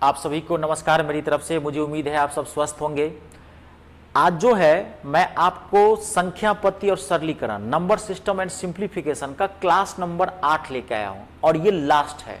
आप सभी को नमस्कार मेरी तरफ से। मुझे उम्मीद है आप सब स्वस्थ होंगे। आज जो है मैं आपको संख्या पत्ती और सरलीकरण, नंबर सिस्टम एंड सिंप्लीफिकेशन का क्लास नंबर 8 लेके आया हूं और ये लास्ट है।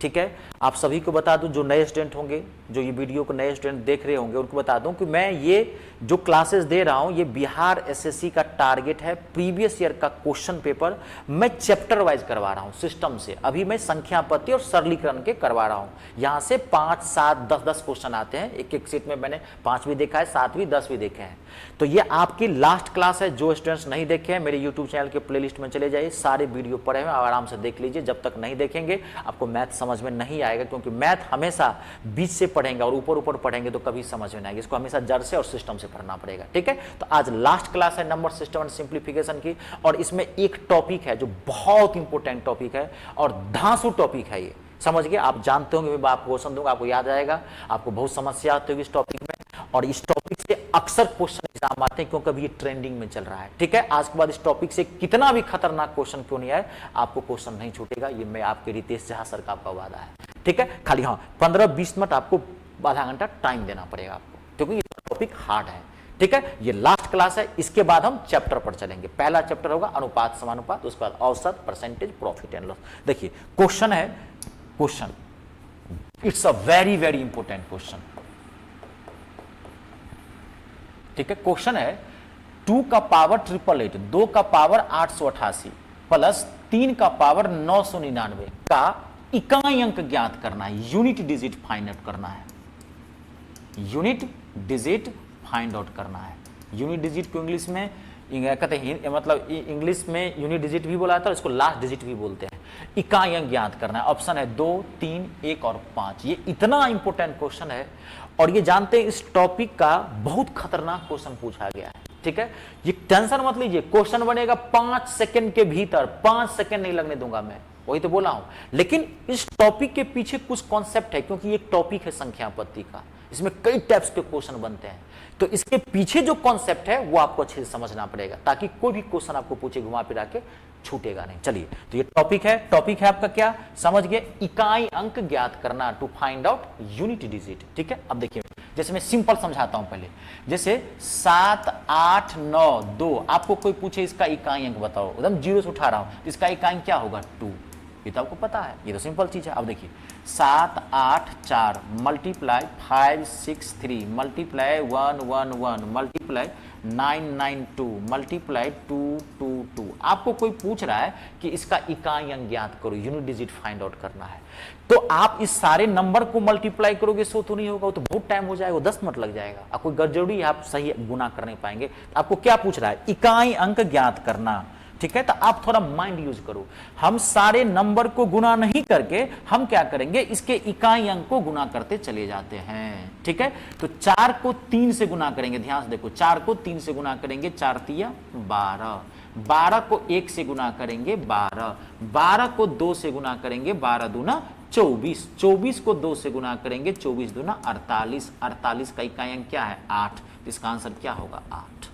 ठीक है, आप सभी को बता दूं, जो नए स्टूडेंट होंगे, जो ये वीडियो को नए स्टूडेंट देख रहे होंगे, उनको बता दूं कि मैं ये जो क्लासेस दे रहा हूं ये बिहार एसएससी का टारगेट है। प्रीवियस ईयर का क्वेश्चन पेपर मैं चैप्टर वाइज करवा रहा हूं सिस्टम से। अभी मैं संख्या पत्ती और सरलीकरण के करवा रहा हूं। यहां से 5, 7, 10 क्वेश्चन आते हैं। एक एक सीट में मैंने 5 भी देखा है, 7 भी, 10 भी देखे हैं। तो ये आपकी लास्ट क्लास है। जो स्टूडेंट्स नहीं देखे हैं मेरे यूट्यूब चैनल के प्लेलिस्ट में चले जाइए, सारे वीडियो पड़े हुए, आराम से देख लीजिए। जब तक नहीं देखेंगे आपको मैथ समझ में नहीं आएगा, क्योंकि मैथ हमेशा बीच से पढ़ेंगे और ऊपर ऊपर पढ़ेंगे तो कभी समझ में नहीं आएगी। इसको हमेशा जड़ से और सिस्टम से पढ़ना पड़ेगा। ठीक है, तो आज लास्ट क्लास है नंबर सिस्टम एंड सिंप्लीफिकेशन की, और इसमें एक टॉपिक है जो बहुत इंपॉर्टेंट टॉपिक है और धांसू टॉपिक है। ये समझ गए, आप जानते होंगे, मैं आपको क्वेश्चन दूंगा, आपको याद आएगा। आपको बहुत समस्या आती होगी इस टॉपिक में, और इस टॉपिक से अक्सर क्वेश्चन एग्जाम आते हैं, क्योंकि अभी ये ट्रेंडिंग में चल रहा है। ठीक है, आज के बाद इस टॉपिक से कितना भी खतरनाक क्वेश्चन क्यों नहीं आए, आपको क्वेश्चन नहीं छूटेगा। ये मैं आपके रितेश झा सर का आपका वादा है। ठीक है, खाली हाँ 15-20 मिनट आपको आधा घंटा टाइम देना पड़ेगा आपको, क्योंकि ये टॉपिक हार्ड है। ठीक है, ये लास्ट क्लास है। इसके बाद हम चैप्टर पर चलेंगे। पहला चैप्टर होगा अनुपात समानुपात, उसके बाद औसत, परसेंटेज, प्रॉफिट एंड लॉस। देखिए क्वेश्चन है, question it's a very very important question. ठीक है, क्वेश्चन है 2 का पावर 888, 2 का पावर 888 प्लस 3 का पावर 999 का इकाई अंक ज्ञात करना है। यूनिट डिजिट फाइंड आउट करना है। यूनिट डिजिट फाइंड आउट करना है। यूनिट डिजिट को इंग्लिश में कहते हैं, मतलब इंग्लिश में यूनिट डिजिट भी बोला जाता है, इसको लास्ट डिजिट भी बोलते हैं। इकाई अंक ज्ञात करना है। ऑप्शन है 2, 3, 1 और 5। ये इतना इंपॉर्टेंट क्वेश्चन है, और ये जानते हैं इस टॉपिक का बहुत खतरनाक क्वेश्चन पूछा गया है। ठीक है, ये टेंशन मत लीजिए, क्वेश्चन बनेगा 5 सेकंड के भीतर, 5 सेकंड नहीं लगने दूंगा मैं, वही तो बोला हूं। लेकिन इस टॉपिक के पीछे कुछ कॉन्सेप्ट है, क्योंकि ये टॉपिक है संख्या पत्ती का, इसमें कई टाइप्स के क्वेश्चन बनते हैं। तो इसके पीछे जो कॉन्सेप्ट है वो आपको अच्छे से समझना पड़ेगा, ताकि कोई भी क्वेश्चन आपको पूछे घुमा फिरा के छूटेगा नहीं। चलिए, तो ये टॉपिक है। टॉपिक है आपका क्या, समझ गए, इकाई अंक ज्ञात करना, to find out unit digit. ठीक है, अब देखिए, जैसे मैं सिंपल समझाता हूं पहले। जैसे 7, 8, 9, 2, आपको कोई पूछे इसका इकाई अंक बताओ, एकदम जीरो से उठा रहा हूं, इसका इकाई क्या होगा 2। ये तो आपको पता है, ये तो सिंपल चीज है। अब देखिए 7, 8, 4 मल्टीप्लाई 5, 6, 3 मल्टीप्लाई 1, 1, 1 मल्टीप्लाई 9, 9, 2 मल्टीप्लाई 2, 2, 2। आपको कोई पूछ रहा है कि इसका इकाई अंक ज्ञात करो, यूनिट डिजिट फाइंड आउट करना है, तो आप इस सारे नंबर को मल्टीप्लाई करोगे, सो तो नहीं होगा, वो तो बहुत टाइम हो जाएगा, 10 मिनट लग जाएगा। आपको जरूरी है, आप सही गुना कर नहीं पाएंगे। आपको क्या पूछ रहा है, इकाई अंक ज्ञात करना। ठीक है, तो आप थोड़ा माइंड यूज करो। हम सारे नंबर को गुना नहीं करके हम क्या करेंगे, इसके इकाई अंक को गुना करते चले जाते हैं। ठीक है, तो 4 को 3 से गुना करेंगे, ध्यान से देखो, 4 को 3 से गुना करेंगे, 4 तिया 12, 12 को 1 से गुना करेंगे 12, 12 को 2 से गुना करेंगे, 12 दूना 24, 24 को 2 से गुना करेंगे, 24 दूना 48, 48 का इकाई अंक क्या है 8। इसका आंसर क्या होगा 8।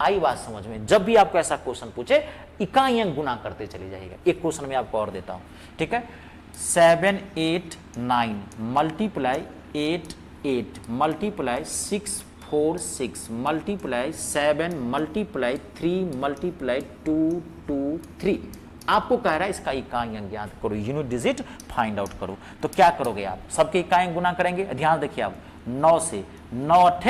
आई बात समझ में। जब भी आपको ऐसा क्वेश्चन पूछे, इकाई अंक गुना करते चले जाइएगा। एक क्वेश्चन में आपको और देता हूं। ठीक है, 7, 8, 9 multiply 8, 8 multiply 6, 4, 6 multiply 7 multiply 3 multiply 2, 2, 3। आपको कह रहा है इसका इकाई अंक ज्ञात करो, यूनिट डिजिट फाइंड आउट करो। तो क्या करोगे आप, सबके इकाई अंक गुना करेंगे। ध्यान देखिए, आप 9 से 9 8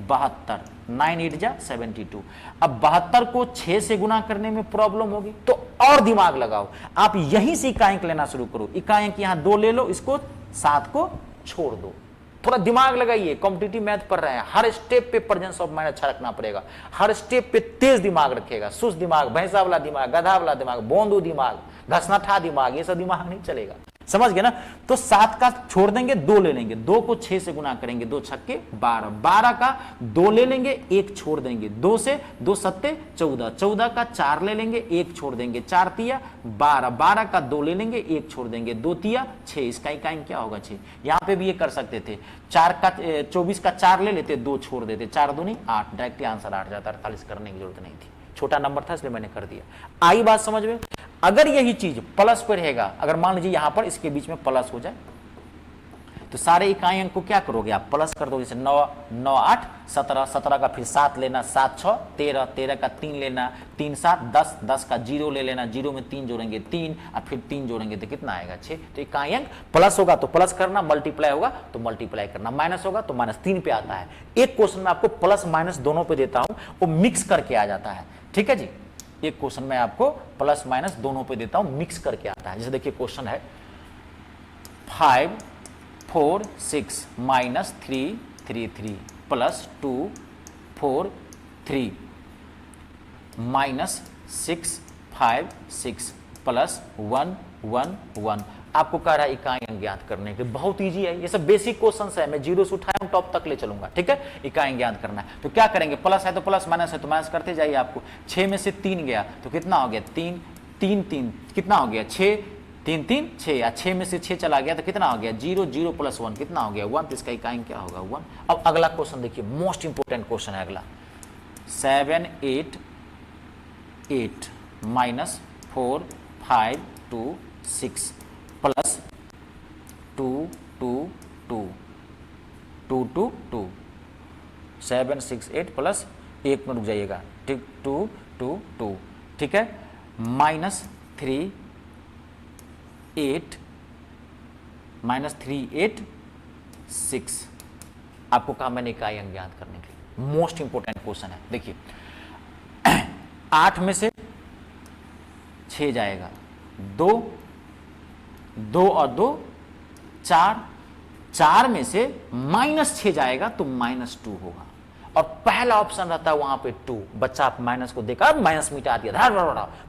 72, 9 8 जा 72। अब 72 को 6 से गुना करने में प्रॉब्लम होगी, तो और दिमाग लगाओ, आप यहीं से इकाई अंक लेना शुरू करो। इकाई अंक यहां 2 ले लो, इसको 7 को छोड़ दो। थोड़ा दिमाग लगाइए, कॉम्पिटिटिव मैथ पढ़ रहे हैं, हर स्टेप पे प्रेजेंस ऑफ माइंड अच्छा रखना पड़ेगा। हर स्टेप पे तेज दिमाग रखेगा, सुस्त दिमाग, भैंसा वाला दिमाग, गधा वाला दिमाग, बोंदू दिमाग, घसनाठा दिमाग, ये सब दिमाग नहीं चलेगा। समझ गए ना। तो 7 का छोड़ देंगे, 2 ले लेंगे, 2 को 6 से गुना करेंगे, 2 छक्के 12, 12 का 2 ले लेंगे, 1 छोड़ देंगे, 2 से 2 सत्ते 14, 14 का 4 ले लेंगे, 1 छोड़ देंगे, 4 तिया 12, 12 का 2 ले लेंगे, 1 छोड़ देंगे, 2 तिया 6। इसका इकाई क्या होगा 6। यहां पे भी ये कर सकते थे, 24 का 4 ले लेते, 2 छोड़ देते, 4 दूनी 8, डायरेक्टली आंसर 8 जाता, 48 करने की जरूरत नहीं थी। छोटा नंबर था इसलिए मैंने कर दिया। आई बात समझ में। अगर यही चीज प्लस पर रहेगा, अगर मान लीजिए यहां पर इसके बीच में प्लस हो जाए, तो सारे इकाई अंक को क्या करोगे आप प्लस कर दो, जैसे 9 9 8 17, 17 का फिर 7 लेना, 7 6 13, 13 का 3 लेना, 3 7 10, 10 का 0 ले लेना, 0 में 3 जोड़ेंगे 3 और फिर 3 जोड़ेंगे तो कितना आएगा 6। तो इकाई अंक प्लस होगा तो प्लस करना, मल्टीप्लाई होगा तो मल्टीप्लाई करना, माइनस होगा तो माइनस 3 पे आता है। एक क्वेश्चन में आपको प्लस माइनस दोनों पे देता हूं, वो मिक्स करके आ जाता है, ठीक है जी। एक क्वेश्चन में आपको प्लस माइनस दोनों पे देता हूं, मिक्स करके आता है। जैसे देखिए क्वेश्चन है 5 4 6 माइनस 3 3 3 प्लस 2 4 3 माइनस 6 5 6 प्लस 1 1 1। आपको कह रहा है इकाई अंक ज्ञात करने के, बहुत इजी है, ये सब बेसिक क्वेश्चंस है, मैं जीरो से उठाया हूं टॉप तक ले चलूंगा, ठीक है। इकाई ज्ञात करना है तो क्या करेंगे, प्लस है तो प्लस, माइनस है तो माइनस करते जाइए। आपको 6 में से 3 गया तो कितना हो गया 3 3 3 कितना हो गया 6 3 3 6, या 6 में से 6 चला गया तो कितना हो गया 0 0 प्लस 1 कितना हो गया 1। तो इसका इकाई क्या होगा 1। अब अगला क्वेश्चन देखिए, मोस्ट इंपोर्टेंट क्वेश्चन है अगला, 7 8 8 माइनस 4 5 2 6 प्लस 2 2 2 2 2 2 7 6 8 प्लस 1 में रुक जाइएगा, ठीक 2 2 2, ठीक है, माइनस 3 8 माइनस 3 8 6। आपको कहा मैंने इकाई अंक ज्ञात करने के लिए, मोस्ट इंपोर्टेंट क्वेश्चन है। देखिए 8 में से 6 जाएगा, 2 2 और 2 4, 4 में से माइनस 6 जाएगा तो माइनस 2 होगा, और पहला ऑप्शन रहता है वहां पे 2। बच्चा आप माइनस को देखा, माइनस मिटा दिया,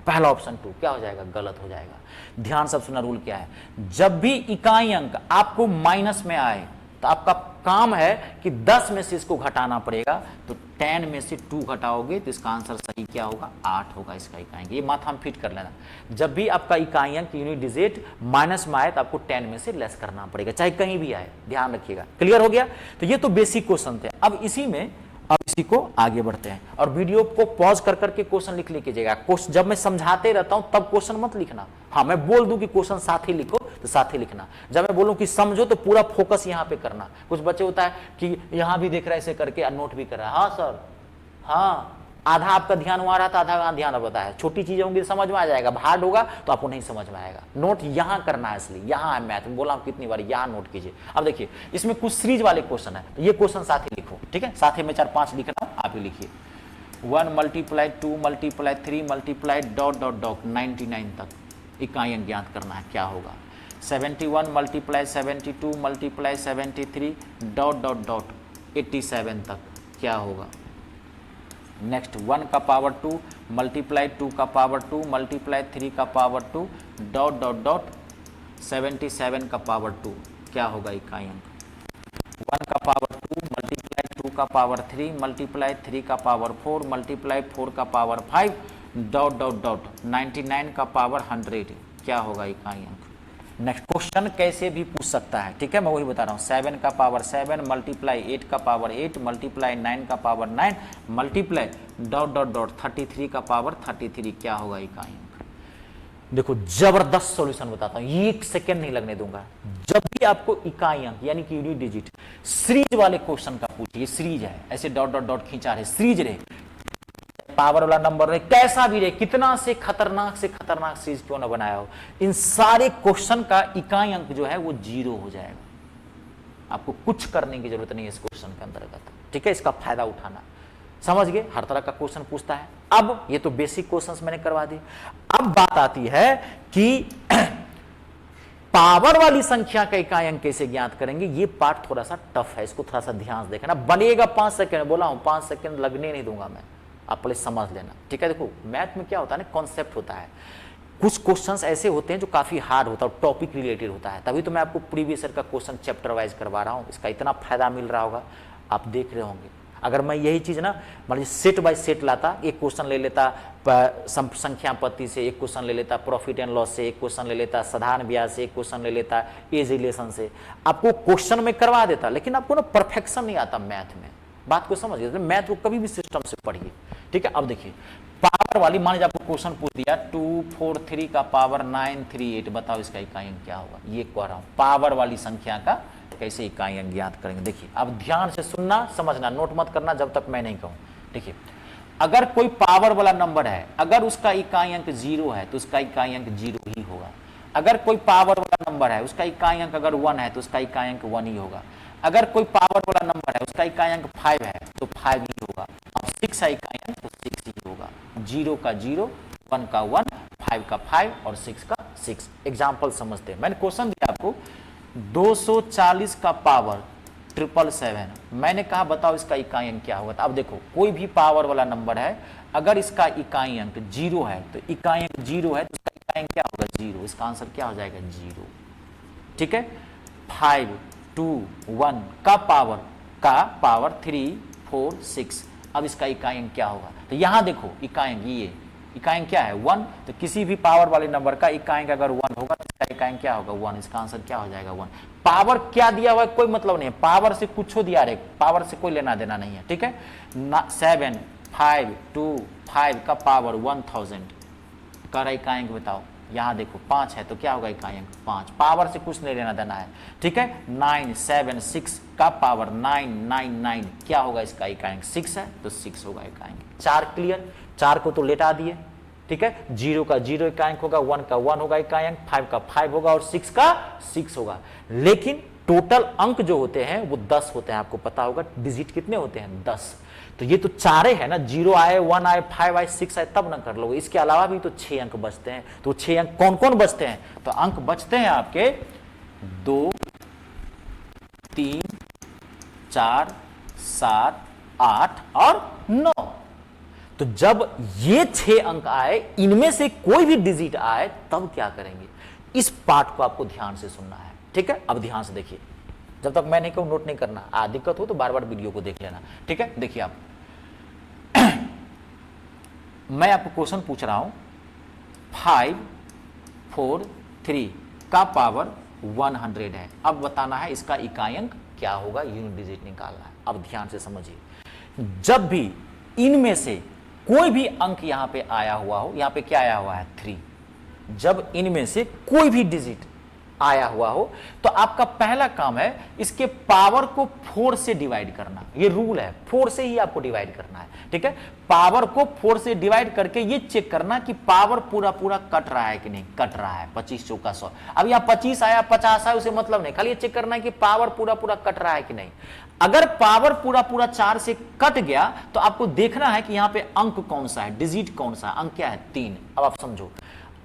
पहला ऑप्शन 2 क्या हो जाएगा, गलत हो जाएगा। ध्यान से सुना, रूल क्या है, जब भी इकाई अंक आपको माइनस में आए तो आपका काम है कि 10 में से इसको घटाना पड़ेगा, तो 10 में से 2 घटाओगे तो इसका आंसर सही क्या होगा 8 होगा इसका इकाई अंक। ये माथा में फिट कर लेना, जब भी आपका इकाई अंक यूनिट डिजिट माइनस में आए तो आपको 10 में से लेस करना पड़ेगा, चाहे कहीं भी आए, ध्यान रखिएगा। क्लियर हो गया, तो ये तो बेसिक क्वेश्चन थे। अब इसी को आगे बढ़ते हैं, और वीडियो को पॉज कर करके क्वेश्चन लिख लीजिएगा। जब मैं समझाते रहता हूं तब क्वेश्चन मत लिखना, हाँ मैं बोल दूं कि क्वेश्चन साथ ही लिखो तो साथ ही लिखना, जब मैं बोलूं कि समझो तो पूरा फोकस यहां पे करना। कुछ बच्चे होता है कि यहां भी देख रहा है ऐसे करके नोट भी कर रहा है, हाँ सर हाँ, आधा आपका ध्यान वहां रहा था, आधा ध्यान रहता है। छोटी चीजें होंगी समझ में आ जाएगा, हार्ड होगा तो आपको नहीं समझ में आएगा। नोट यहां करना है, इसलिए यहां है मैथ, बोला कितनी बार यहां नोट कीजिए। अब देखिए इसमें कुछ सीरीज वाले क्वेश्चन है, तो ये क्वेश्चन साथ ही लिखो, ठीक है, साथ ही में 4 5 लिख रहा हूं, आप ही लिखिए। 1 multiply 2 multiply 3 multiply dot dot dot 99 तक इकाई अंक ज्ञात करना है, क्या होगा। 71 multiply 72 multiply 73 dot dot dot 87 तक क्या होगा। नेक्स्ट 1 का पावर 2 मल्टीप्लाई 2 का पावर 2 मल्टीप्लाई 3 का पावर 2 डॉट डॉट डॉट 77 का पावर 2 क्या होगा इकाई अंक। 1 का पावर 2 मल्टीप्लाई 2 का पावर 3 मल्टीप्लाई 3 का पावर 4 मल्टीप्लाई 4 का पावर 5 डॉट डॉट डॉट 99 का पावर 100 क्या होगा इकाई अंक। नेक्स्ट क्वेश्चन कैसे भी पूछ सकता है, ठीक है, मैं वही बता रहा हूँ। 7 का पावर 7 मल्टीप्लाई 8 का पावर 8 मल्टीप्लाई 9 का power 9 multiply dot dot dot 33 का पावर 33 क्या होगा इकाई अंक। देखो जबरदस्त सॉल्यूशन बताता हूँ, 1 सेकेंड नहीं लगने दूंगा। जब भी आपको इकाई अंक यानी कि यूनिट डिजिट सीरीज वाले क्वेश्चन का पूछिए, सीरीज है ऐसे डॉट डॉट डॉट खींचा रहे, सीरीज रहे, पावर वाला नंबर रहे, कैसा भी रहे, कितना से खतरनाक सीरीज क्यों ना बनाया हो, इन सारे क्वेश्चन का इकाई अंक जो है वो 0 हो जाएगा। आपको कुछ करने की जरूरत नहीं है इस क्वेश्चन के अंतर्गत, ठीक है, इसका फायदा उठाना। समझ गए, हर तरह का क्वेश्चन पूछता है। अब ये तो बेसिक क्वेश्चंस मैंने करवा दी। अब बात आती है कि पावर वाली संख्या का इकाई अंक कैसे ज्ञात करेंगे। ये पार्ट थोड़ा सा टफ है, इसको थोड़ा सा ध्यान से देखना। बनेगा 5 सेकंड, बोला हूं 5 सेकंड लगने नहीं दूंगा मैं, आप पहले समझ लेना, ठीक है। देखो मैथ में क्या होता है ना, कॉन्सेप्ट होता है, कुछ क्वेश्चंस ऐसे होते हैं जो काफी हार्ड होता है, टॉपिक रिलेटेड होता है, तभी तो मैं आपको प्रीवियस ईयर का क्वेश्चन चैप्टर वाइज करवा रहा हूं। इसका इतना फायदा मिल रहा होगा, आप देख रहे होंगे। अगर मैं यही चीज ना मान लीजिए सेट बाय सेट लाता, एक क्वेश्चन ले लेता संख्या पत्ति से, एक क्वेश्चन ले लेता प्रॉफिट एंड लॉस से, एक क्वेश्चन ले लेता साधारण ब्याज से, एक क्वेश्चन ले लेता एज रिलेशन से, आपको क्वेश्चन में करवा देता, लेकिन आपको ना परफेक्शन नहीं आता मैथ में। बात को समझिए, मैथ को कभी भी सिस्टम से पढ़िए, ठीक है। अब देखिए पावर वाली, मान लीजिए आपको क्वेश्चन पूछ दिया 243 का पावर 938, बताओ इसका इकाई अंक क्या होगा। ये कह रहा हूं पावर वाली संख्या का कैसे इकाई अंक ज्ञात करेंगे। देखिए अब ध्यान से सुनना समझना, नोट मत करना जब तक मैं नहीं कहूं। देखिए अगर कोई पावर वाला नंबर है, अगर उसका इकाई अंक 0 है तो उसका इकाई अंक 0 ही होगा। अगर कोई पावर वाला नंबर है, उसका इकाई अंक अगर 1 है तो उसका इकाई अंक 1 ही होगा। अगर कोई पावर वाला नंबर है, उसका इकाई अंक 5 है तो 5 ही होगा। अब 6 है इकाई अंक तो 6 ही होगा। 0 का 0, 1 का 1, 5 का 5 और 6 का 6। एग्जाम्पल समझते हैं। मैंने क्वेश्चन दिया आपको 240 का पावर 777, मैंने कहा बताओ इसका इकाई अंक क्या होगा। तो अब देखो कोई भी पावर वाला नंबर है, अगर इसका इकाई अंक 0 है तो इकाई अंक 0 है तो इसका इकाई अंक क्या होगा 0। इसका आंसर क्या हो जाएगा 0। ठीक है। 5 2 1 का पावर 3 4 6। अब इसका इकाई अंक क्या होगा। तो यहां देखो इकाई अंक, ये इकाई अंक क्या है 1। तो किसी भी पावर वाले नंबर का इकाई अंक अगर 1 होगा तो इसका इकाई अंक क्या होगा 1। इसका आंसर क्या हो जाएगा 1। पावर क्या दिया हुआ है कोई मतलब नहीं है, पावर से कुछ दिया रे, पावर से कोई लेना देना नहीं है। ठीक है। 7 5 2 5 का पावर 1000 का इकाई अंक बताओ। यहां देखो 5 है तो क्या होगा इकाई अंक 5, पावर से कुछ नहीं लेना देना है। ठीक है। 9 7 6 का पावर 999 क्या होगा इसका इकाई अंक 6 है तो 6 होगा इकाई अंक। 4 क्लियर। 4 को तो लेटा दिए। ठीक है। 0 का 0 इकाई अंक होगा, 1 का 1 होगा इकाई अंक, 5 का 5 होगा और 6 का 6 होगा। लेकिन टोटल अंक जो होते हैं वो 10 होते हैं। आपको पता होगा डिजिट कितने होते हैं 10। तो ये तो चारे है ना, 0 आए 1 आए 5 आए 6 आए तब ना कर लोगे। इसके अलावा भी तो 6 अंक बचते हैं। तो 6 अंक कौन कौन बचते हैं। तो अंक बचते हैं आपके 2 3 4 7 8 और 9। तो जब ये 6 अंक आए, इनमें से कोई भी डिजिट आए तब क्या करेंगे। इस पार्ट को आपको ध्यान से सुनना है। ठीक है। अब ध्यान से देखिए, जब तक मैं नहीं कहूं नोट नहीं करना। दिक्कत हो तो बार बार वीडियो को देख लेना। ठीक है। देखिए आप मैं आपको क्वेश्चन पूछ रहा हूं 5 4 3 का पावर 100 है। अब बताना है इसका इकाई अंक क्या होगा, यूनिट डिजिट निकालना है। अब ध्यान से समझिए, जब भी इनमें से कोई भी अंक यहां पे आया हुआ हो, यहां पे क्या आया हुआ है 3, जब इनमें से कोई भी डिजिट आया हुआ हो तो आपका पहला काम है इसके पावर को 4 से डिवाइड करना। ये रूल है, 4 से ही आपको डिवाइड करना है। ठीक है। पावर को 4 से डिवाइड करके ये चेक करना कि पावर पूरा पूरा कट रहा है कि नहीं। कट रहा है। 25 चौका 100। अब यहां 25 आया 50 आया उसे मतलब नहीं, खाली ये चेक करना है कि पावर पूरा पूरा कट रहा है कि नहीं। अगर पावर पूरा पूरा 4 से कट गया तो आपको देखना है कि यहां पे अंक कौन सा है, डिजिट कौन सा है। अंक क्या है 3। अब आप समझो,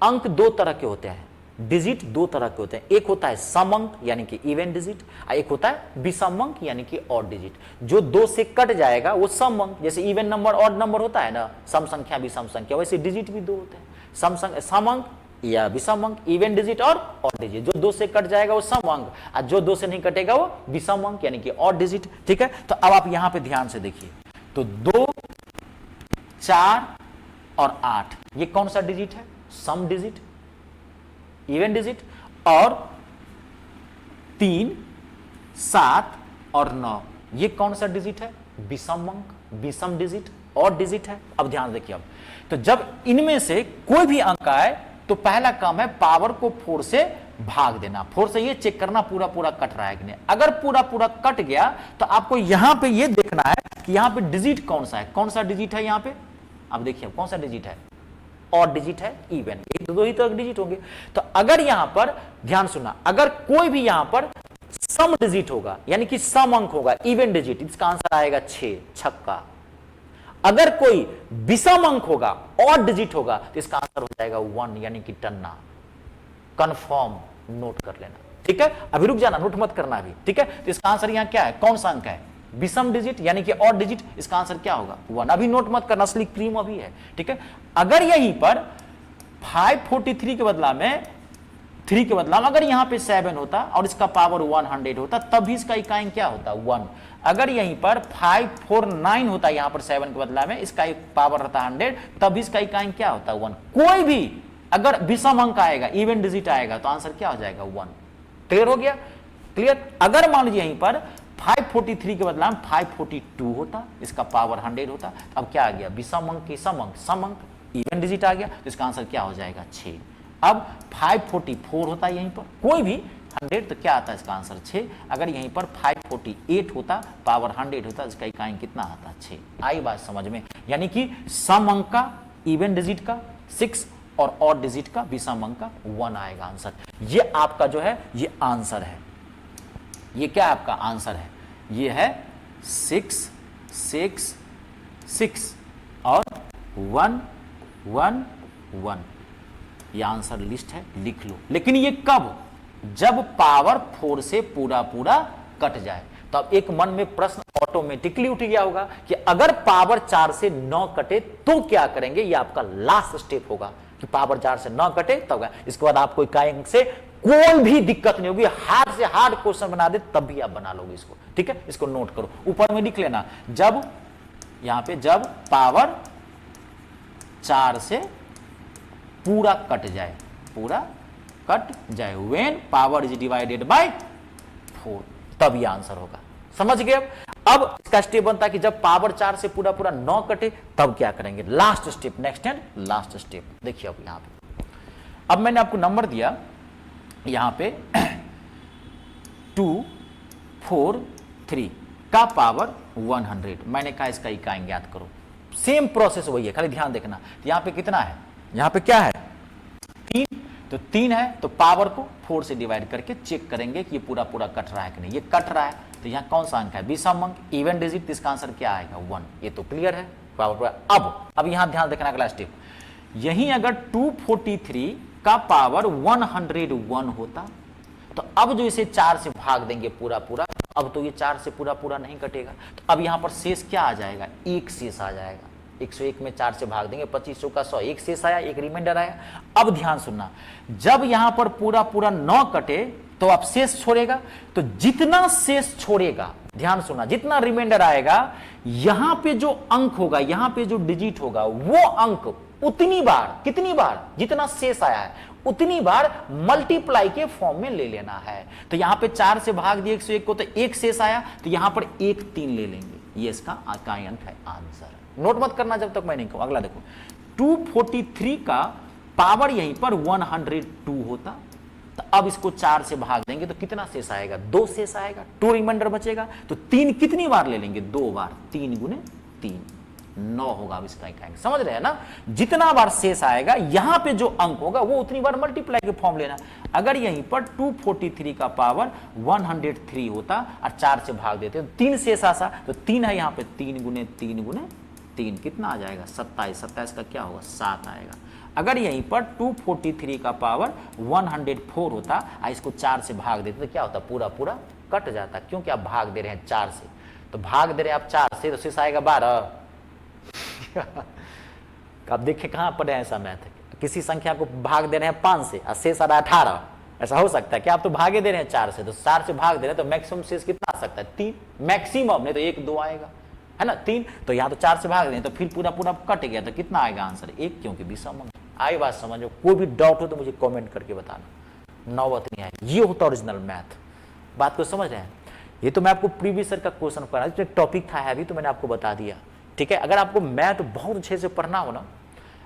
अंक 2 तरह के होते हैं, डिजिट 2 तरह के होते हैं। एक होता है सम अंक यानी कि इवन डिजिट, एक होता है विषम अंक यानी कि ऑड डिजिट। जो 2 से कट जाएगा वो सम अंक, जैसे इवन नंबर ऑड नंबर होता है ना, सम संख्या विषम संख्या, वैसे डिजिट भी 2 होते हैं, सम अंक या विषम अंक, इवन डिजिट और ऑड डिजिट। जो 2 से कट जाएगा वो सम अंक, और जो 2 से नहीं कटेगा वो विषम अंक यानी कि ऑड डिजिट। ठीक है। तो अब आप यहां पे ध्यान से देखिए, तो 2 4 और 8 ये कौन सा डिजिट है, सम डिजिट, इवन डिजिट। और 3 7 और 9 ये कौन सा डिजिट है, विषम अंक, विषम डिजिट, ऑड डिजिट है। अब ध्यान देखिए, अब तो जब इनमें से कोई भी अंक आए तो पहला काम है पावर को 4 से भाग देना। 4 से ये चेक करना पूरा पूरा कट रहा है कि नहीं। अगर पूरा पूरा कट गया तो आपको यहां पे ये देखना है कि यहां पे डिजिट कौन सा है, कौन सा डिजिट है यहां पे। अब देखिए कौन सा डिजिट है, ऑड डिजिट है, इवन, एक दो ही तरह डिजिट होंगे। तो अगर यहां पर ध्यान सुनना, अगर कोई भी यहां पर सम डिजिट होगा यानी कि सम अंक होगा, इवन डिजिट, इसका आंसर आएगा 6 छक्का। अगर कोई विषम अंक होगा, ऑड डिजिट होगा, तो इसका आंसर हो जाएगा 1 यानी कि टन्ना। कंफर्म नोट कर लेना। ठीक है। अभी रुक जाना, नोट मत करना अभी। ठीक है। तो इसका आंसर यहां क्या है, कौन सा अंक है, विषम डिजिट यानी कि ऑड डिजिट। इसका आंसर क्या होगा 1। अभी नोट मत करना, असली क्रीम अभी है। ठीक है। अगर यहीं पर 543 के बदला में 3 के बदला में अगर यहां पे 7 होता और इसका पावर 100 होता, तब भी इसका इकाई क्या होता 1। अगर यहीं पर 549 होता, यहां पर 7 के बदला में इसका पावर रहता 100, तब भी इसका इकाई क्या होता 1। कोई भी अगर विषम अंक आएगा, इवन डिजिट आएगा, तो आंसर क्या हो जाएगा 1। क्लियर हो गया। क्लियर। अगर मान लीजिए यहीं पर 543 के बदला में 542 होता, इसका पावर 100 होता, अब क्या आ गया विषम अंक की सम अंक, सम अंक, इवन डिजिट आ गया, तो इसका आंसर क्या हो जाएगा 6। अब 544 होता है यहीं पर, कोई भी 100 तो क्या आता है इसका आंसर 6। अगर यहीं पर 548 होता, पावर 100 होता, इसका इकाई कितना आता 6। आई बात समझ में? यानी कि सम अंक का, इवन डिजिट का 6 और ऑड डिजिट का, विषम अंक का 1 आएगा आंसर। ये आपका जो है ये आंसर है। ये क्या आपका आंसर है? ये है 6 6 6 और 1 1 1। ये आंसर लिस्ट है, लिख लो। लेकिन ये कब? जब पावर 4 से पूरा पूरा कट जाए। तो अब एक मन में प्रश्न ऑटोमेटिकली उठ गया होगा कि अगर पावर 4 से 9 कटे तो क्या करेंगे? ये आपका लास्ट स्टेप होगा कि पावर 4 से 9 कटे तब। इसके बाद आपको इकाई अंक से कोई भी दिक्कत नहीं होगी, हार्ड से हार्ड क्वेश्चन बना दे तब भी आप बना लोगे इसको। ठीक है, इसको नोट करो, ऊपर में लिख लेना। जब यहां पे जब पावर 4 से पूरा कट जाए, पूरा कट जाए, when power is divided by 4, तब ये आंसर होगा। समझ गए? अब इसका स्टेप बनता है कि जब पावर 4 से पूरा पूरा 9 कटे तब क्या करेंगे? Last step, next and last step. देखिए अब यहां पे, अब मैंने आपको नंबर दिया यहां पे 2 4 3 का पावर 100। मैंने कहा इसका इकाई ज्ञात करो। सेम प्रोसेस वही है, खाली ध्यान देखना। यहां पे कितना है? यहां पे क्या है? 3। तो 3 है तो पावर को 4 से डिवाइड करके चेक करेंगे कि ये पूरा पूरा कट रहा है कि नहीं। ये कट रहा है तो यहाँ कौन सा अंक है? विषम अंक, इवन डिजिट, इसका आंसर क्या आएगा? 1। ये तो क्लियर है। अब यहां ध्यान देखना अगला स्टेप। यहीं अगर 243 का पावर 101 होता तो अब जो इसे 4 से भाग देंगे पूरा पूरा, अब तो ये 4 से पूरा पूरा नहीं कटेगा। तो अब यहां पर शेष क्या आ जाएगा? 1 शेष आ जाएगा। 101 में 4 से भाग देंगे, 2500 का 100, 1 शेष आया, 1 रिमाइंडर आया। अब ध्यान सुनना, जब यहां पर पूरा पूरा 9 कटे तो अब शेष छोड़ेगा, तो जितना शेष छोड़ेगा, ध्यान सुनना, जितना रिमाइंडर आएगा, यहां पे जो अंक होगा, यहां पे जो डिजिट होगा, वो अंक उतनी बार, कितनी बार? जितना शेष आया है उतनी बार मल्टीप्लाई के फॉर्म में ले लेना है। तो यहां पे 4 से भाग दिए 101 को, तो 1 शेष आया, तो यहां पर 1 3 ले लेंगे। ये इसका इकाई अंक है, आंसर। नोट मत करना जब तक मैं नहीं कहूं। अगला देखो, 243 का पावर यहीं पर 102 होता, तो अब इसको 4 से भाग देंगे तो कितना शेष आएगा? 2 शेष आएगा, 2 रिमाइंडर बचेगा। तो 3 कितनी बार ले लेंगे? 2 बार। 3 गुने 3 9 होगा। अब इसका इकाई, समझ रहे हैं ना? जितना बार शेष आएगा यहां पे जो अंक होगा वो उतनी बार मल्टीप्लाई के फॉर्म लेना। अगर यहीं पर 243 का पावर 103 होता और 4 से भाग देते तो 3 शेष आसा, तो 3 है यहां पे, 3 गुने 3 गुने 3 कितना आ जाएगा? 27। 27 का क्या होगा? 7 आएगा। अगर यहीं पर 243 का पावर 104 होता और इसको 4 से भाग देते तो क्या होता? पूरा पूरा कट जाता, क्योंकि आप भाग दे रहे हैं 4 से। तो भाग दे रहे हैं आप 4 से, तो शेष आएगा 12। आप देखिए कहां पढ़े हैं ऐसा मैथ? किसी संख्या को भाग दे रहे हैं 5 से और शेष आ रहा है 18, ऐसा हो सकता है क्या? आप तो भागे दे रहे हैं 4 से, तो 4 से भाग दे रहे हैं तो मैक्सिमम शेष कितना आ सकता है? 3 मैक्सिमम, नहीं तो 1 2 आएगा, है ना? 3। तो यहां तो 4 से भाग रहे हैं तो फिर पूरा पूरा कट गया, तो कितना आएगा आंसर? 1, क्योंकि विषम अंक। आई बात समझो? कोई भी डाउट हो तो मुझे कमेंट करके बताना, नौबत नहीं आए। ये होता ओरिजिनल मैथ। बात को समझ रहे हैं? ये तो मैं आपको प्रीवियस ईयर का क्वेश्चन पढ़ा, टॉपिक था अभी तो मैंने आपको बता दिया। ठीक है, अगर आपको मैथ बहुत अच्छे से पढ़ना हो ना,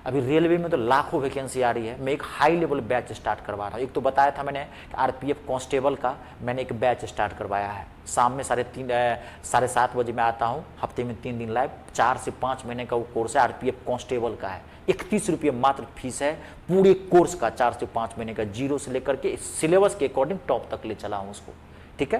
अभी रेलवे में तो लाखों वैकेंसी आ रही है। मैं एक हाई लेवल बैच स्टार्ट करवा रहा हूँ। एक तो बताया था मैंने आरपीएफ कांस्टेबल का मैंने एक बैच स्टार्ट करवाया है। शाम में 7:30 बजे मैं आता हूँ, हफ्ते में 3 दिन लाइव। 4 से 5 महीने का वो कोर्स है, आरपीएफ कांस्टेबल का है। 31 रुपये मात्र फीस है पूरे कोर्स का, 4 से 5 महीने का, जीरो से लेकर के सिलेबस के अकॉर्डिंग टॉप तक ले चला हूँ उसको। ठीक है,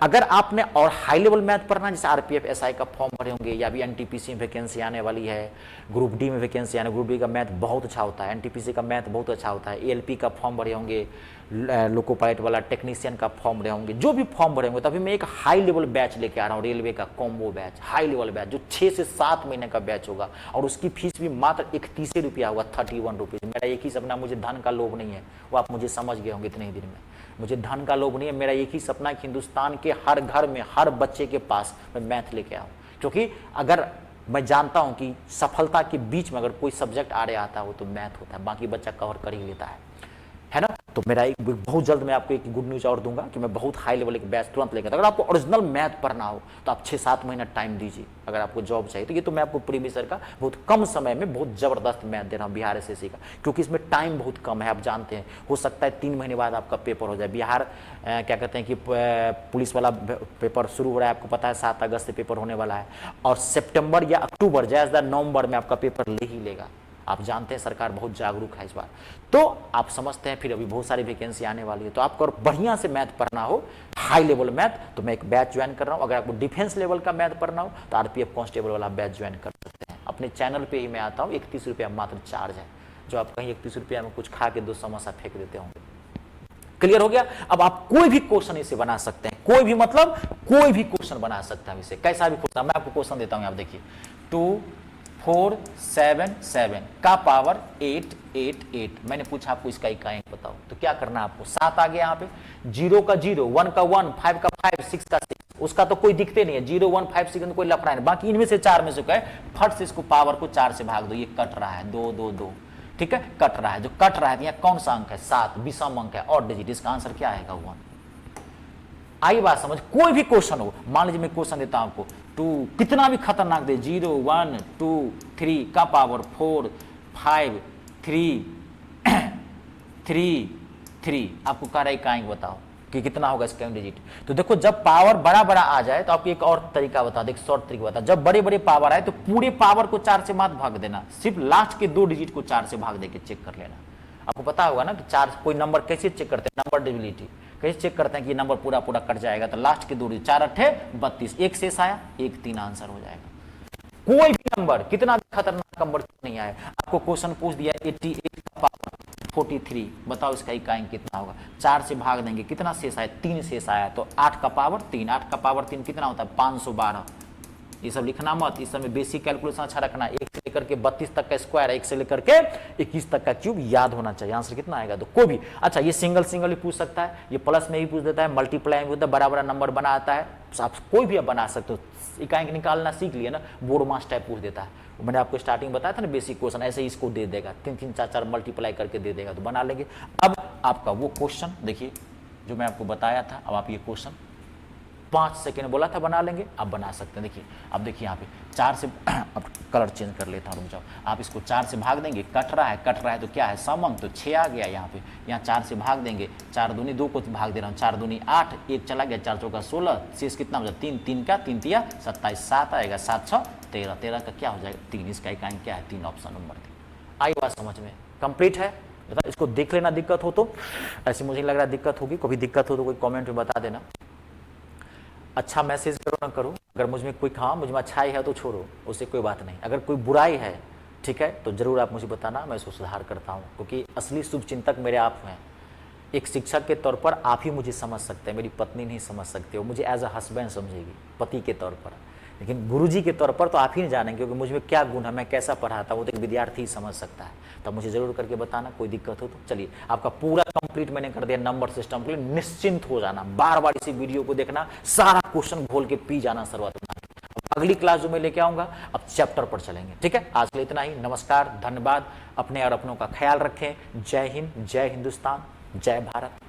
अगर आपने और हाई लेवल मैथ पढ़ना, जैसे आरपीएफ एसआई का फॉर्म भरे होंगे, या भी एनटीपीसी में वैकेंसी आने वाली है, ग्रुप डी में वैकेंसी आने, ग्रुप डी का मैथ बहुत अच्छा होता है, एनटीपीसी का मैथ बहुत अच्छा होता है, एएलपी का फॉर्म भरे होंगे, लोको पायलट वाला टेक्नीशियन का फॉर्म भरे होंगे, जो भी फॉर्म भरे होंगे, तभी मैं एक हाई लेवल बैच लेके आ रहा हूँ, रेलवे का combo batch, high level batch, जो 6 से 7 महीने का बैच होगा, और उसकी फीस भी मात्र 31 रुपया होगा, 31 रुपीज़। मेरा एक ही सपना, मुझे धन का लोभ नहीं है, वो आप मुझे समझ गए होंगे इतने ही दिन में। मुझे धन का लोभ नहीं है, मेरा एक ही सपना है कि हिंदुस्तान के हर घर में, हर बच्चे के पास मैं मैथ लेके आऊँ। क्योंकि अगर मैं जानता हूं कि सफलता के बीच में अगर कोई सब्जेक्ट आ रहा आता है वो तो मैथ होता है, बाकी बच्चा कवर कर ही लेता है ना। तो मेरा एक बहुत जल्द मैं आपको एक गुड न्यूज़ और दूंगा कि मैं बहुत हाई लेवल एक बैच तुरंत लेकर, अगर आपको ओरिजिनल मैथ पढ़ना हो तो आप 6-7 महीना टाइम दीजिए। अगर आपको जॉब चाहिए तो ये तो मैं आपको प्रीवियस ईयर का बहुत कम समय में बहुत ज़बरदस्त मैथ दे रहा हूँ बिहार एसएससी का, क्योंकि इसमें टाइम बहुत कम है। आप जानते हैं हो सकता है 3 महीने बाद आपका पेपर हो जाए। बिहार क्या कहते हैं कि पुलिस वाला पेपर शुरू हो रहा है, आपको पता है 7 अगस्त से पेपर होने वाला है, और सितंबर या अक्टूबर जैसे नवंबर में आपका पेपर ले ही लेगा। आप जानते हैं सरकार बहुत जागरूक है इस बार, तो आप समझते हैं फिर अभी बहुत सारी वैकेंसी आने वाली है। तो आपको अगर बढ़िया से मैथ पढ़ना हो, हाई लेवल मैथ, तो मैं एक बैच ज्वाइन कर रहा हूं। अगर आपको डिफेंस लेवल का मैथ पढ़ना हो तो आरपीएफ कांस्टेबल वाला बैच ज्वाइन कर सकते हैं। अपने चैनल पे ही मैं आता हूँ, 31 रुपया मात्र चार्ज है, जो आप कहीं 31 रुपया में कुछ खा के 2 समोसा फेंक देते होंगे। क्लियर हो गया? अब आप कोई भी क्वेश्चन इसे बना सकते हैं, कोई भी मतलब कोई भी क्वेश्चन बना सकता है इसे, कैसा भी क्वेश्चन। मैं आपको क्वेश्चन देता हूं, आप देखिए 2 4 7 7 का पावर 8 8 8। मैंने पूछा आपको इसका इकाई बताओ, तो क्या करना है आपको, 7 आ गया यहाँ पे, 0 का 0, 1 का 1, 5 का 5, 6 का 6, उसका तो कोई दिखते नहीं है, 0 1 5 6 में कोई लफड़ा नहीं। बाकी इनमें से 4 में से क्या है, फट से इसको पावर को 4 से भाग दो, ये कट रहा है 2 2 2, ठीक है, कट रहा है। जो कट रहा है यहाँ कौन सा अंक है, 7, विषम अंक है, और डिजिट, इसका आंसर क्या आएगा, 1। आई बात समझ? कोई भी क्वेश्चन हो, मान लीजिए मैं क्वेश्चन देता हूं आपको, 2 कितना भी खतरनाक दे, 0 1 2 3 का पावर 4 5 3 3 3, आपको कह रहा है इकाई बताओ कि कितना होगा इसका डिजिट। तो देखो जब पावर बड़ा बड़ा आ जाए तो आपको एक और तरीका बता दे, एक शॉर्ट तरीका बता, जब बड़े बड़े पावर आए तो पूरे पावर को 4 से मत भाग देना, सिर्फ लास्ट के 2 डिजिट को 4 से भाग दे के चेक कर लेना। आपको पता होगा ना कि 4 कोई नंबर कैसे चेक करते हैं, नंबर डिविलिटी कैसे चेक करते हैं कि नंबर पूरा पूरा कट जाएगा, तो लास्ट के 2 डिजिट 4 8 32, एक शेष आया, 1 3 आंसर हो जाएगा। कोई भी नंबर कितना भी खतरनाक नंबर नहीं आया, आपको क्वेश्चन पूछ दिया 88 का पावर 43, बताओ इसका इकाई कितना होगा, 4 से भाग देंगे, कितना शेष आया, 3 शेष आया, तो 8 का पावर 3, 8 का पावर 3 कितना होता है, 512। ये सब लिखना मत, इस समय बेसिक कैलकुलेशन अच्छा रखना, 1 से लेकर के 32 तक का स्क्वायर, 1 से लेकर के 21 तक का क्यूब याद होना चाहिए। आंसर कितना आएगा, तो कोई भी, अच्छा ये सिंगल सिंगल भी पूछ सकता है, ये प्लस में भी पूछ देता है, मल्टीप्लाई में होता है, बड़ा बड़ा नंबर बनाता है, आप कोई भी बना सकते हो। इकाई निकालना सीख लिया ना, बोर्ड मास टाइप पूछ देता है, मैंने आपको स्टार्टिंग बताया था ना बेसिक क्वेश्चन, ऐसे ही इसको दे देगा, 3 3 4 4 मल्टीप्लाई करके दे देगा, तो बना लेंगे। अब आपका वो क्वेश्चन देखिए जो मैं आपको बताया था, अब आप ये क्वेश्चन 5 सेकेंड बोला था बना लेंगे, आप बना सकते हैं। देखिए अब देखिए यहाँ पे 4 से अब कलर चेंज कर लेता हूँ, रुक जाओ, आप इसको 4 से भाग देंगे, कट रहा है तो क्या है, सम अंक, तो 6 आ गया यहाँ पे, यहाँ 4 से भाग देंगे, 4 दूनी 2 को भाग दे रहा हूँ, 4 दूनी 8, 1 चला गया, 4 चौका 16, शेष कितना हो जाए, 3 3 का 3 तिया 27, 7 आएगा, 7 6 13, 13 का क्या हो जाएगा 3, इसका इकाई क्या है 3, ऑप्शन नंबर 3। आई बात समझ में, कंप्लीट है। इसको देख लेना, दिक्कत हो तो, ऐसे मुझे लग रहा है दिक्कत होगी, कभी दिक्कत हो तो कोई कॉमेंट में बता देना, अच्छा मैसेज करो ना करो, अगर मुझ में कोई, हाँ मुझ में अच्छाई है तो छोड़ो, उससे कोई बात नहीं, अगर कोई बुराई है ठीक है तो जरूर आप मुझे बताना, मैं उसको सुधार करता हूँ, क्योंकि असली शुभचिंतक मेरे आप हैं। एक शिक्षक के तौर पर आप ही मुझे समझ सकते हैं, मेरी पत्नी नहीं समझ सकती, वो मुझे एज अ हस्बैंड समझेगी, पति के तौर पर, लेकिन गुरुजी के तौर पर तो आप ही नहीं जानेंगे, क्योंकि मुझ में क्या गुण है, मैं कैसा पढ़ाता हूँ, वो तो एक विद्यार्थी ही समझ सकता है। तब मुझे जरूर करके बताना, कोई दिक्कत हो तो। चलिए आपका पूरा कंप्लीट मैंने कर दिया नंबर सिस्टम के लिए, निश्चिंत हो जाना, बार बार इसी वीडियो को देखना, सारा क्वेश्चन घोल के पी जाना शुरुआत में। अगली क्लास जो मैं लेके आऊंगा अब चैप्टर पर चलेंगे, ठीक है। आज के लिए इतना ही, नमस्कार, धन्यवाद, अपने और अपनों का ख्याल रखें, जय हिंद, जय हिंदुस्तान, जय भारत।